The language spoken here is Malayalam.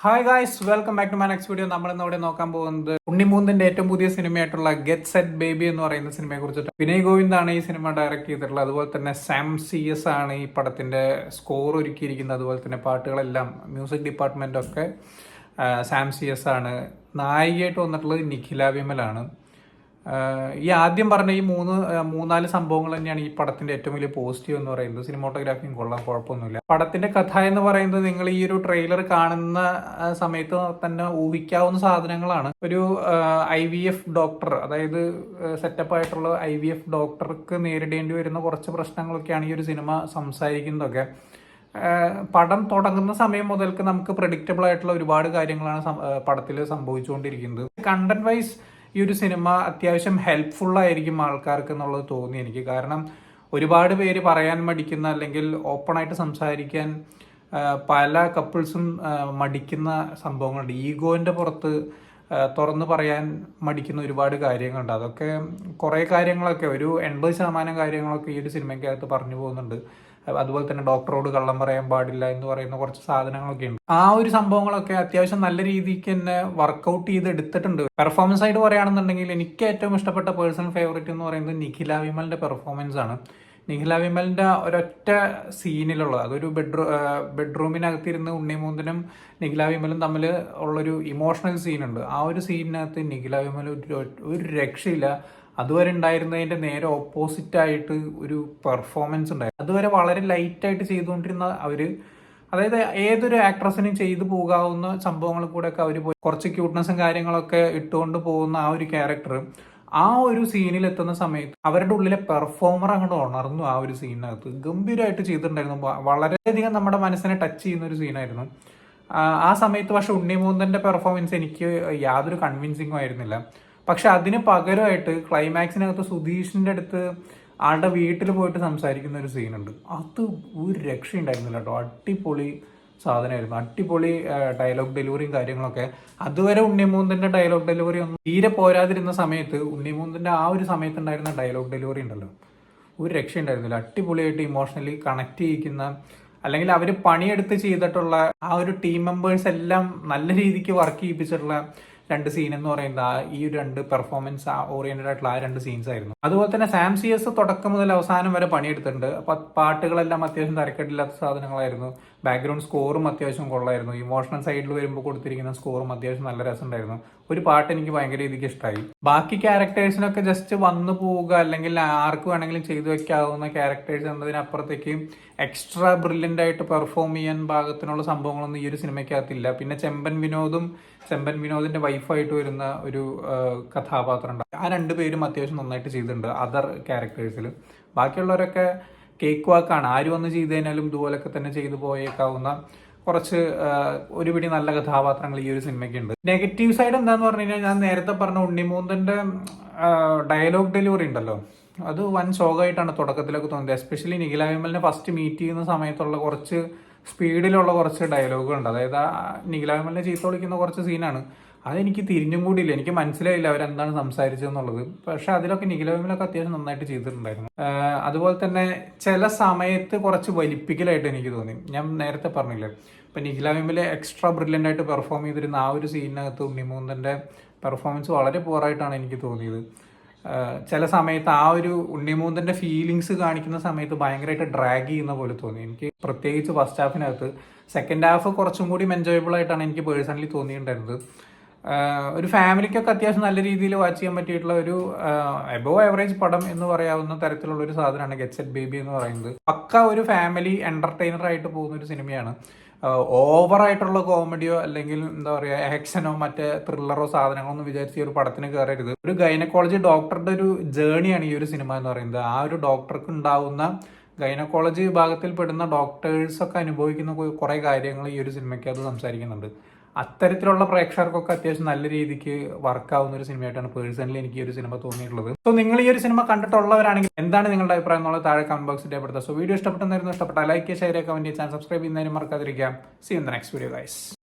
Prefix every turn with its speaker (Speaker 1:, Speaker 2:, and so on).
Speaker 1: Hi guys, welcome back to my next video. നമ്മൾ ഇന്ന് ഇവിടെ നോക്കാൻ പോകുന്നത് ഉണ്ണിമൂന്നിന്റെ ഏറ്റവും പുതിയ സിനിമയായിട്ടുള്ള ഗെറ്റ് സെറ്റ് ബേബി എന്ന് പറയുന്ന സിനിമയെ കുറിച്ചിട്ട്. വിനയ് ഗോവിന്ദാണ് ഈ സിനിമ ഡയറക്ട് ചെയ്തിട്ടുള്ളത്. അതുപോലെ തന്നെ സാം CS ആണ് ഈ പടത്തിന്റെ സ്കോർ ഒരുക്കിയിരിക്കുന്നത്. അതുപോലെ തന്നെ പാട്ടുകളെല്ലാം മ്യൂസിക് ഡിപ്പാർട്ട്മെന്റ് ഒക്കെ സാം CS ആണ്. നായികയായിട്ട് വന്നിട്ടുള്ളത് നിഖില വിമലാണ്. ഈ ആദ്യം പറഞ്ഞ ഈ മൂന്നാല് സംഭവങ്ങൾ തന്നെയാണ് ഈ പടത്തിന്റെ ഏറ്റവും വലിയ പോസിറ്റീവ് എന്ന് പറയുന്നത്. സിനിമോട്ടോഗ്രാഫിയും കൊള്ളാം, കുഴപ്പമൊന്നുമില്ല. പടത്തിന്റെ കഥ എന്ന് പറയുന്നത് നിങ്ങൾ ഈ ഒരു ട്രെയിലർ കാണുന്ന സമയത്ത് തന്നെ ഊഹിക്കാവുന്ന സാധനങ്ങളാണ്. ഒരു IVF ഡോക്ടർ, അതായത് സെറ്റപ്പ് ആയിട്ടുള്ള IVF ഡോക്ടർക്ക് നേരിടേണ്ടി വരുന്ന കുറച്ച് പ്രശ്നങ്ങളൊക്കെയാണ് ഈ ഒരു സിനിമ സംസാരിക്കുന്നതൊക്കെ. പടം തുടങ്ങുന്ന സമയം മുതൽക്ക് നമുക്ക് പ്രഡിക്റ്റബിൾ ആയിട്ടുള്ള ഒരുപാട് കാര്യങ്ങളാണ് പടത്തിൽ സംഭവിച്ചുകൊണ്ടിരിക്കുന്നത്. കണ്ടന്റ് വൈസ് ഈ ഒരു സിനിമ അത്യാവശ്യം ഹെൽപ്ഫുൾ ആയിരിക്കും ആൾക്കാർക്ക് എന്നുള്ളത് തോന്നി എനിക്ക്. കാരണം ഒരുപാട് പേര് പറയാൻ മടിക്കുന്ന അല്ലെങ്കിൽ ഓപ്പണായിട്ട് സംസാരിക്കാൻ പല കപ്പിൾസും മടിക്കുന്ന സംഭവങ്ങളുണ്ട്. ഈഗോന്റെ പുറത്ത് തുറന്നു പറയാൻ മടിക്കുന്ന ഒരുപാട് കാര്യങ്ങളുണ്ട്. അതൊക്കെ കുറേ കാര്യങ്ങളൊക്കെ, ഒരു 80% കാര്യങ്ങളൊക്കെ ഈ ഒരു സിനിമയ്ക്കകത്ത് പറഞ്ഞു പോകുന്നുണ്ട്. അതുപോലെ തന്നെ ഡോക്ടറോട് കള്ളം പറയാൻ പാടില്ല എന്ന് പറയുന്ന കുറച്ച് സാധനങ്ങളൊക്കെ ഉണ്ട്. ആ ഒരു സംഭവങ്ങളൊക്കെ അത്യാവശ്യം നല്ല രീതിക്ക് തന്നെ വർക്കൗട്ട് ചെയ്ത് എടുത്തിട്ടുണ്ട്. പെർഫോമൻസ് ആയിട്ട് പറയുകയാണെന്നുണ്ടെങ്കിൽ എനിക്ക് ഏറ്റവും ഇഷ്ടപ്പെട്ട പേഴ്സണൽ ഫേവറേറ്റ് എന്ന് പറയുന്നത് നിഖില വിമലിന്റെ പെർഫോമൻസ് ആണ്. നിഖില വിമലിന്റെ ഒരൊറ്റ സീനിലുള്ളത്, അതൊരു ബെഡ്റൂമിനകത്തിരുന്ന് ഉണ്ണിമൂന്തനും നിഖില വിമലും തമ്മിൽ ഉള്ളൊരു ഇമോഷണൽ സീനുണ്ട്. ആ ഒരു സീനിനകത്ത് നിഖില വിമൽ ഒരു രക്ഷയില്ല. അതുവരെ ഉണ്ടായിരുന്നതിന്റെ നേരെ ഓപ്പോസിറ്റ് ആയിട്ട് ഒരു പെർഫോമൻസ് ഉണ്ടായിരുന്നു. അതുവരെ വളരെ ലൈറ്റായിട്ട് ചെയ്തുകൊണ്ടിരുന്ന അവര്, അതായത് ഏതൊരു ആക്ട്രസിനും ചെയ്തു പോകാവുന്ന സംഭവങ്ങൾ കൂടെ ഒക്കെ അവർ പോയി കുറച്ച് ക്യൂട്ട്നെസ്സും കാര്യങ്ങളൊക്കെ ഇട്ടുകൊണ്ട് പോകുന്ന ആ ഒരു ക്യാരക്ടർ ആ ഒരു സീനിൽ എത്തുന്ന സമയത്ത് അവരുടെ ഉള്ളിലെ പെർഫോമർ അങ്ങോട്ട് ഉണർന്നു. ആ ഒരു സീനിനകത്ത് ഗംഭീരമായിട്ട് ചെയ്തിട്ടുണ്ടായിരുന്നു. വളരെയധികം നമ്മുടെ മനസ്സിനെ ടച്ച് ചെയ്യുന്ന ഒരു സീനായിരുന്നു ആ സമയത്ത്. പക്ഷെ ഉണ്ണിമൂന്തന്റെ പെർഫോമൻസ് എനിക്ക് യാതൊരു കൺവിൻസിങ്ങും ആയിരുന്നില്ല. പക്ഷെ അതിന് പകരമായിട്ട് ക്ലൈമാക്സിനകത്ത് സുധീഷിന്റെ അടുത്ത് ആളുടെ വീട്ടിൽ പോയിട്ട് സംസാരിക്കുന്ന ഒരു സീനുണ്ട്. അത് ഒരു രക്ഷയുണ്ടായിരുന്നില്ല കേട്ടോ. അടിപൊളി സാധനമായിരുന്നു. അടിപൊളി ഡയലോഗ് ഡെലിവറിയും കാര്യങ്ങളൊക്കെ. അതുവരെ ഉണ്ണിമൂന്തന്റെ ഡയലോഗ് ഡെലിവറി ഒന്നും തീരെ പോരാതിരുന്ന സമയത്ത് ഉണ്ണിമൂന്തന്റെ ആ ഒരു സമയത്ത് ഉണ്ടായിരുന്ന ഡയലോഗ് ഡെലിവറി ഉണ്ടല്ലോ, ഒരു രക്ഷയുണ്ടായിരുന്നില്ല. അടിപൊളിയായിട്ട് ഇമോഷണലി കണക്ട് ചെയ്യിക്കുന്ന, അല്ലെങ്കിൽ അവർ പണിയെടുത്ത് ചെയ്തിട്ടുള്ള ആ ഒരു ടീം മെമ്പേഴ്സ് എല്ലാം നല്ല രീതിക്ക് വർക്ക് ചെയ്യിപ്പിച്ചിട്ടുള്ള രണ്ട് സീൻ എന്ന് പറയുന്നത് ഈ രണ്ട് പെർഫോമൻസ് ഓറിയന്റഡ് ആയിട്ടുള്ള ആ രണ്ട് സീൻസ് ആയിരുന്നു. അതുപോലെ തന്നെ സാം CS തുടക്കം മുതൽ അവസാനം വരെ പണിയെടുത്തിട്ടുണ്ട്. അപ്പൊ പാട്ടുകളെല്ലാം അത്യാവശ്യം തരക്കേടില്ലാത്ത സാധനങ്ങളായിരുന്നു. ബാക്ക്ഗ്രൗണ്ട് സ്കോറും അത്യാവശ്യം കൊള്ളായിരുന്നു. ഇമോഷണൽ സൈഡിൽ വരുമ്പോൾ കൊടുത്തിരിക്കുന്ന സ്കോറും അത്യാവശ്യം നല്ല രസമുണ്ടായിരുന്നു. ഒരു പാട്ട് എനിക്ക് ഭയങ്കര രീതിക്ക് ഇഷ്ടമായി. ബാക്കി ക്യാരക്ടേഴ്സിനൊക്കെ ജസ്റ്റ് വന്നു പോവുക, അല്ലെങ്കിൽ ആർക്ക് വേണമെങ്കിലും ചെയ്തു വെക്കാവുന്ന ക്യാരക്ടേഴ്സ് എന്നതിനപ്പുറത്തേക്ക് എക്സ്ട്രാ ബ്രില്യൻ്റ് ആയിട്ട് പെർഫോം ചെയ്യാൻ പാകത്തിനുള്ള സംഭവങ്ങളൊന്നും ഈ ഒരു സിനിമയ്ക്കകത്തില്ല. പിന്നെ ചെമ്പൻ വിനോദിന്റെ വൈഫായിട്ട് വരുന്ന ഒരു കഥാപാത്രമുണ്ട്. ആ രണ്ടുപേരും അത്യാവശ്യം നന്നായിട്ട് ചെയ്തിട്ടുണ്ട് അതർ ക്യാരക്ടേഴ്സിൽ. ബാക്കിയുള്ളവരൊക്കെ കേക്ക് വാക്കാണ്. ആര് വന്ന് ചെയ്ത് കഴിഞ്ഞാലും ഇതുപോലൊക്കെ തന്നെ ചെയ്തു പോയേക്കാവുന്ന കുറച്ച് ഒരുപിടി നല്ല കഥാപാത്രങ്ങൾ ഈ ഒരു സിനിമയ്ക്കുണ്ട്. നെഗറ്റീവ് സൈഡ് എന്താന്ന് പറഞ്ഞു കഴിഞ്ഞാൽ, ഞാൻ നേരത്തെ പറഞ്ഞ ഉണ്ണിമൂന്തന്റെ ഡയലോഗ് ഡെലിവറി ഉണ്ടല്ലോ, അത് വൻ ശോകമായിട്ടാണ് തുടക്കത്തിലൊക്കെ തോന്നിയത്. എസ്പെഷ്യലി നിഖില വിമലിനെ ഫസ്റ്റ് മീറ്റ് ചെയ്യുന്ന സമയത്തുള്ള കുറച്ച് സ്പീഡിലുള്ള കുറച്ച് ഡയലോഗുകളുണ്ട്. അതായത് നിഖില വിമലിനെ ചീത്ത വിളിക്കുന്ന കുറച്ച് സീനാണ്. അതെനിക്ക് തിരിഞ്ഞും കൂടിയില്ല, എനിക്ക് മനസ്സിലായില്ല അവരെന്താണ് സംസാരിച്ചതെന്നുള്ളത്. പക്ഷെ അതിലൊക്കെ നിഖില വിമലൊക്കെ അത്യാവശ്യം നന്നായിട്ട് ചെയ്തിട്ടുണ്ടായിരുന്നു. അതുപോലെ തന്നെ ചില സമയത്ത് കുറച്ച് വലിപ്പിക്കലായിട്ട് എനിക്ക് തോന്നി. ഞാൻ നേരത്തെ പറഞ്ഞില്ലേ, ഇപ്പൊ നിഖില വിമല് എക്സ്ട്രാ ബ്രില്യൻ്റ് ആയിട്ട് പെർഫോം ചെയ്തിരുന്ന ആ ഒരു സീനിനകത്ത് ഉണ്ണിമൂന്തന്റെ പെർഫോമൻസ് വളരെ പുവറായിട്ടാണ് എനിക്ക് തോന്നിയത്. ചില സമയത്ത് ആ ഒരു ഉണ്ണിമൂന്തന്റെ ഫീലിങ്സ് കാണിക്കുന്ന സമയത്ത് ഭയങ്കരമായിട്ട് ഡ്രാഗ് ചെയ്യുന്ന പോലെ തോന്നി എനിക്ക്. പ്രത്യേകിച്ച് ഫസ്റ്റ് ഹാഫിനകത്ത്. സെക്കൻഡ് ഹാഫ് കുറച്ചും കൂടി എൻജോയബിൾ ആയിട്ടാണ് എനിക്ക് പേഴ്സണലി തോന്നിയിട്ടുണ്ടായിരുന്നത്. ഒരു ഫാമിലിക്കൊക്കെ അത്യാവശ്യം നല്ല രീതിയിൽ വാച്ച് ചെയ്യാൻ പറ്റിയിട്ടുള്ള ഒരു എബോവ് ആവറേജ് പടം എന്ന് പറയാവുന്ന തരത്തിലുള്ള ഒരു സാധനമാണ് ഗെറ്റ് സെറ്റ് ബേബി എന്ന് പറയുന്നത്. പക്ക ഒരു ഫാമിലി എന്റർടൈനർ ആയിട്ട് പോകുന്ന ഒരു സിനിമയാണ്. ഓവറായിട്ടുള്ള കോമഡിയോ അല്ലെങ്കിൽ എന്താ പറയുക ആക്ഷനോ മറ്റേ ത്രില്ലറോ സാധനങ്ങളോ ഒന്നും വിചാരിച്ച് ഒരു പടത്തിന് കയറരുത്. ഒരു ഗൈനക്കോളജി ഡോക്ടറുടെ ഒരു ജേണിയാണ് ഈ ഒരു സിനിമ എന്ന് പറയുന്നത്. ആ ഒരു ഡോക്ടർക്ക് ഉണ്ടാവുന്ന, ഗൈനക്കോളജി വിഭാഗത്തിൽ പെടുന്ന ഡോക്ടേഴ്സൊക്കെ അനുഭവിക്കുന്ന കുറെ കാര്യങ്ങൾ ഈ ഒരു സിനിമയ്ക്ക് അത് സംസാരിക്കുന്നുണ്ട്. അത്തരത്തിലുള്ള പ്രേക്ഷകർക്കൊക്കെ അത്യാവശ്യം നല്ല രീതിക്ക് വർക്കാവുന്ന ഒരു സിനിമയായിട്ടാണ് പേഴ്സണലി എനിക്ക് ഈ ഒരു സിനിമ തോന്നിയിട്ടുള്ളത്. സോ നിങ്ങൾ ഈ ഒരു സിനിമ കണ്ടിട്ടുള്ളവരാണെങ്കിൽ എന്താണ് നിങ്ങളുടെ അഭിപ്രായം എന്നുള്ളത് താഴെ കമന്റ് ബോക്സിൽ രേഖപ്പെടുത്തുക. സോ വീഡിയോ ഇഷ്ടപ്പെട്ടെന്നായിരുന്നു, ഇഷ്ടപ്പെട്ട like, share, comment, channel subscribe ചെയ്യുന്നതിന് മറക്കാതിരിക്കാം. See in the next video guys.